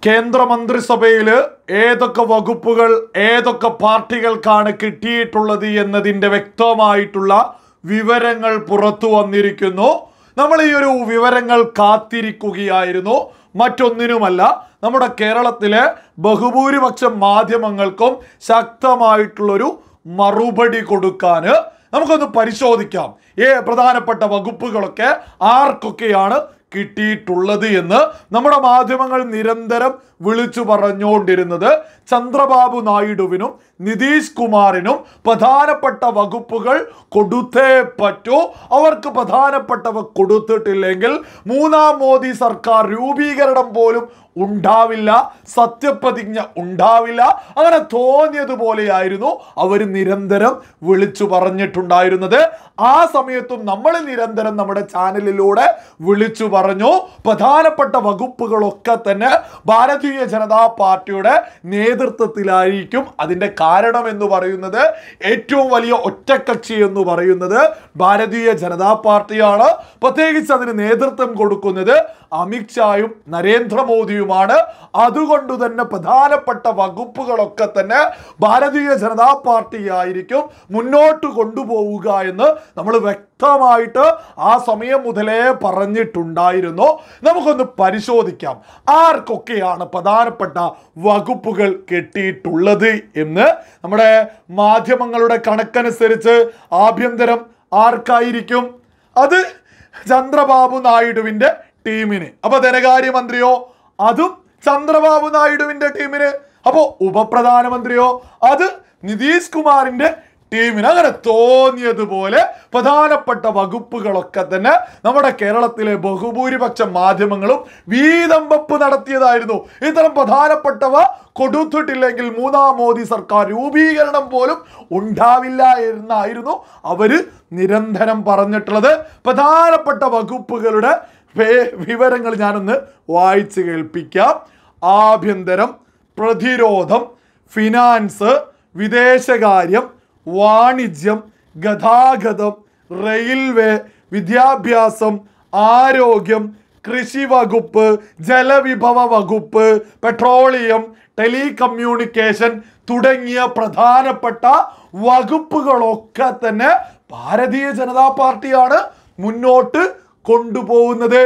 കേന്ദ്രമന്ത്രിസഭയിൽ ഏതൊക്കെ വകുപ്പുകൾ ഏതൊക്കെ പാർട്ടികൾക്കാണ് കിട്ടിയിട്ടുള്ളത് എന്നതിൻ്റെ വ്യക്തമായിട്ടുള്ള വിവരങ്ങൾ പുറത്തു വന്നിരിക്കുന്നു. നമ്മൾ ഈ ഒരു വിവരങ്ങൾ കാത്തിരിക്കുകയായിരുന്നു. മറ്റൊന്നിനുമല്ല, നമ്മുടെ കേരളത്തിലെ ബഹുഭൂരിപക്ഷം മാധ്യമങ്ങൾക്കും ശക്തമായിട്ടുള്ളൊരു മറുപടി കൊടുക്കാൻ നമുക്കൊന്ന് പരിശോധിക്കാം. പ്രധാനപ്പെട്ട വകുപ്പുകളൊക്കെ ആർക്കൊക്കെയാണ് കിട്ടിയിട്ടുള്ളത് എന്ന് നമ്മുടെ മാധ്യമങ്ങൾ നിരന്തരം വിളിച്ചു പറഞ്ഞുകൊണ്ടിരുന്നത് ചന്ദ്രബാബു നായിഡുവിനും നിതീഷ് കുമാറിനും പ്രധാനപ്പെട്ട വകുപ്പുകൾ കൊടുത്തേ പറ്റൂ. അവർക്ക് പ്രധാനപ്പെട്ടവ കൊടുത്തിട്ടില്ലെങ്കിൽ മൂന്നാം മോദി സർക്കാർ രൂപീകരണം പോലും ഉണ്ടാവില്ല, സത്യപ്രതിജ്ഞ ഉണ്ടാവില്ല. അങ്ങനെ തോന്നിയതുപോലെയായിരുന്നു അവർ നിരന്തരം വിളിച്ചു പറഞ്ഞിട്ടുണ്ടായിരുന്നത്. ആ സമയത്തും നമ്മൾ നിരന്തരം നമ്മുടെ ചാനലിലൂടെ വിളിച്ചു പറഞ്ഞു പ്രധാനപ്പെട്ട വകുപ്പുകളൊക്കെ തന്നെ ഭാരതീയ ജനതാ പാർട്ടിയുടെ നേതൃത്വത്തിലായിരിക്കും. അതിൻ്റെ കാരണം എന്ന് പറയുന്നത് ഏറ്റവും വലിയ ഒറ്റക്കക്ഷി എന്ന് പറയുന്നത് ഭാരതീയ ജനതാ പാർട്ടിയാണ്. പ്രത്യേകിച്ച് അതിന് നേതൃത്വം കൊടുക്കുന്നത് അമിത്ഷായും നരേന്ദ്രമോദിയുമാണ്. അതുകൊണ്ട് തന്നെ പ്രധാനപ്പെട്ട വകുപ്പുകളൊക്കെ തന്നെ ഭാരതീയ ജനതാ പാർട്ടി ആയിരിക്കും മുന്നോട്ട് കൊണ്ടുപോവുക എന്ന് നമ്മൾ വ്യക്തമായിട്ട് ആ സമയം മുതലേ പറഞ്ഞിട്ടുണ്ടായിരുന്നു. നമുക്കൊന്ന് പരിശോധിക്കാം ആർക്കൊക്കെയാണ് പ്രധാനപ്പെട്ട വകുപ്പുകൾ കിട്ടിയിട്ടുള്ളത് എന്ന്. നമ്മുടെ മാധ്യമങ്ങളുടെ കണക്കനുസരിച്ച് ആഭ്യന്തരം ആർക്കായിരിക്കും? അത് ചന്ദ്രബാബു നായിഡുവിൻ്റെ ടീമിന്. അപ്പൊ ധനകാര്യമന്ത്രിയോ? അതും ചന്ദ്രബാബു നായിഡുവിൻ്റെ ടീമിന്. അപ്പോൾ ഉപപ്രധാനമന്ത്രിയോ? അത് നിതീഷ് കുമാറിൻ്റെ ടീമിന്. അങ്ങനെ തോന്നിയതുപോലെ പ്രധാനപ്പെട്ട വകുപ്പുകളൊക്കെ തന്നെ നമ്മുടെ കേരളത്തിലെ ബഹുഭൂരിപക്ഷം മാധ്യമങ്ങളും വീതം വെപ്പ് നടത്തിയതായിരുന്നു. ഇത്തരം പ്രധാനപ്പെട്ടവ കൊടുത്തിട്ടില്ലെങ്കിൽ മൂന്നാം മോദി സർക്കാർ രൂപീകരണം പോലും ഉണ്ടാവില്ല എന്നായിരുന്നു അവര് നിരന്തരം പറഞ്ഞിട്ടുള്ളത്. പ്രധാനപ്പെട്ട വകുപ്പുകളുടെ വിവരങ്ങൾ ഞാനൊന്ന് വായിച്ചു കേൾപ്പിക്കാം. ആഭ്യന്തരം, പ്രതിരോധം, ഫിനാൻസ്, വിദേശകാര്യം, വാണിജ്യം, ഗതാഗതം, റെയിൽവേ, വിദ്യാഭ്യാസം, ആരോഗ്യം, കൃഷി വകുപ്പ്, ജലവിഭവ വകുപ്പ്, പെട്രോളിയം, ടെലികമ്മ്യൂണിക്കേഷൻ തുടങ്ങിയ പ്രധാനപ്പെട്ട വകുപ്പുകളൊക്കെ തന്നെ ഭാരതീയ ജനതാ പാർട്ടിയാണ് മുന്നോട്ട് കൊണ്ടുപോകുന്നത്.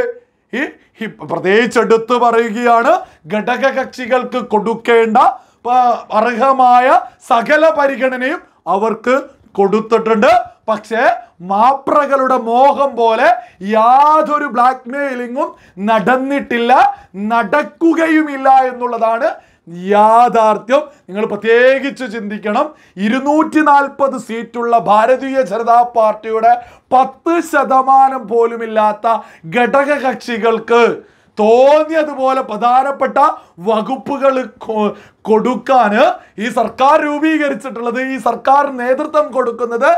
ഈ പ്രത്യേകിച്ച് എടുത്തു പറയുകയാണ്, ഘടകകക്ഷികൾക്ക് കൊടുക്കേണ്ട അർഹമായ സകല പരിഗണനയും അവർക്ക് കൊടുത്തിട്ടുണ്ട്. പക്ഷേ മാപ്രകളുടെ മോഹം പോലെ യാതൊരു ബ്ലാക്ക് മെയിലിങ്ങും നടന്നിട്ടില്ല, നടക്കുകയുമില്ല എന്നുള്ളതാണ് യാഥാർത്ഥ്യം. നിങ്ങൾ പ്രത്യേകിച്ച് ചിന്തിക്കണം. 240 സീറ്റുള്ള ഭാരതീയ ജനതാ പാർട്ടിയുടെ 10% പോലുമില്ലാത്ത ഘടകകക്ഷികൾക്ക് തോന്നിയതുപോലെ പ്രധാനപ്പെട്ട വകുപ്പുകൾ കൊടുക്കാൻ ഈ സർക്കാർ രൂപീകരിച്ചിട്ടുള്ളത്, ഈ സർക്കാർ നേതൃത്വം കൊടുക്കുന്നത്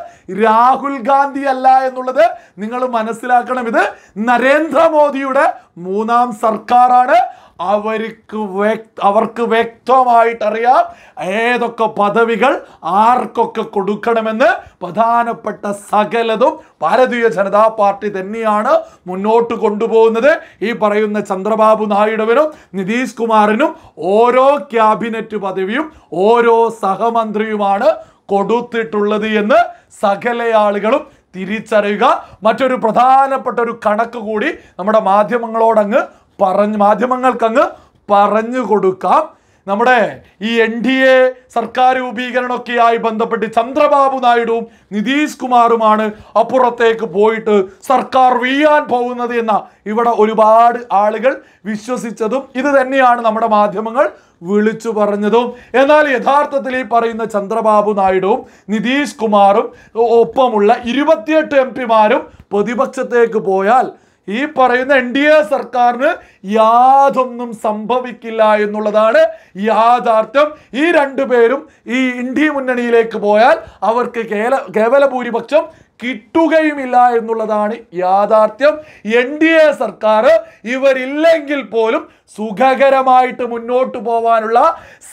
രാഹുൽ ഗാന്ധി അല്ല എന്നുള്ളത് നിങ്ങൾ മനസ്സിലാക്കണം. ഇത് നരേന്ദ്രമോദിയുടെ മൂന്നാം സർക്കാരാണ്. അവർക്ക് വ്യക്തമായിട്ടറിയാം ഏതൊക്കെ പദവികൾ ആർക്കൊക്കെ കൊടുക്കണമെന്ന്. പ്രധാനപ്പെട്ട സകലതും ഭാരതീയ ജനതാ പാർട്ടി തന്നെയാണ് മുന്നോട്ട് കൊണ്ടുപോകുന്നത്. ഈ പറയുന്ന ചന്ദ്രബാബു നായിഡുവിനും നിതീഷ് കുമാറിനും ഓരോ ക്യാബിനറ്റ് പദവിയും ഓരോ സഹമന്ത്രിയുമാണ് കൊടുത്തിട്ടുള്ളത് എന്ന് സകല ആളുകളും തിരിച്ചറിയുക. മറ്റൊരു പ്രധാനപ്പെട്ട ഒരു കണക്ക് കൂടി നമ്മുടെ മാധ്യമങ്ങൾക്കങ്ങ് പറഞ്ഞു കൊടുക്കാം. നമ്മുടെ ഈ NDA സർക്കാർ രൂപീകരണമൊക്കെയായി ബന്ധപ്പെട്ട് ചന്ദ്രബാബു നായിഡുവും നിതീഷ് കുമാറുമാണ് അപ്പുറത്തേക്ക് പോയിട്ട് സർക്കാർ വീഴാൻ പോകുന്നത് എന്ന ഇവിടെ ഒരുപാട് ആളുകൾ വിശ്വസിച്ചതും ഇത് തന്നെയാണ് നമ്മുടെ മാധ്യമങ്ങൾ വിളിച്ചു പറഞ്ഞതും. എന്നാൽ യഥാർത്ഥത്തിൽ ഈ പറയുന്ന ചന്ദ്രബാബു നായിഡുവും നിതീഷ് കുമാറും ഒപ്പമുള്ള 28 MP-മാരും പ്രതിപക്ഷത്തേക്ക് പോയാൽ ഈ പറയുന്ന NDA സർക്കാരിന് യാതൊന്നും സംഭവിക്കില്ല എന്നുള്ളതാണ് യാഥാർത്ഥ്യം. ഈ രണ്ടുപേരും ഈ ഇന്ത്യ മുന്നണിയിലേക്ക് പോയാൽ അവർക്ക് കേവല ഭൂരിപക്ഷം കിട്ടുകയുമില്ല എന്നുള്ളതാണ് യാഥാർത്ഥ്യം. NDA സർക്കാർ ഇവരില്ലെങ്കിൽ പോലും സുഖകരമായിട്ട് മുന്നോട്ട് പോവാനുള്ള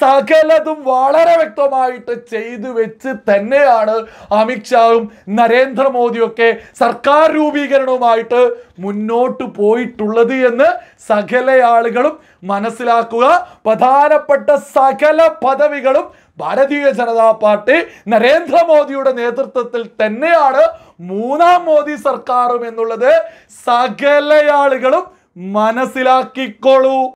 സകലതും വളരെ വ്യക്തമായിട്ട് ചെയ്തു വെച്ച് തന്നെയാണ് അമിത്ഷായും നരേന്ദ്രമോദിയൊക്കെ സർക്കാർ രൂപീകരണവുമായിട്ട് മുന്നോട്ട് പോയിട്ടുള്ളത് എന്ന് സകല ആളുകളും മനസ്സിലാക്കുക. പ്രധാനപ്പെട്ട സകല പദവികളും ഭാരതീയ ജനതാ പാർട്ടി നരേന്ദ്രമോദിയുടെ നേതൃത്വത്തിൽ തന്നെയാണ് മൂന്നാം മോദി സർക്കാരും എന്നുള്ളത് സകല ആളുകളും മനസ്സിലാക്കിക്കോളൂ.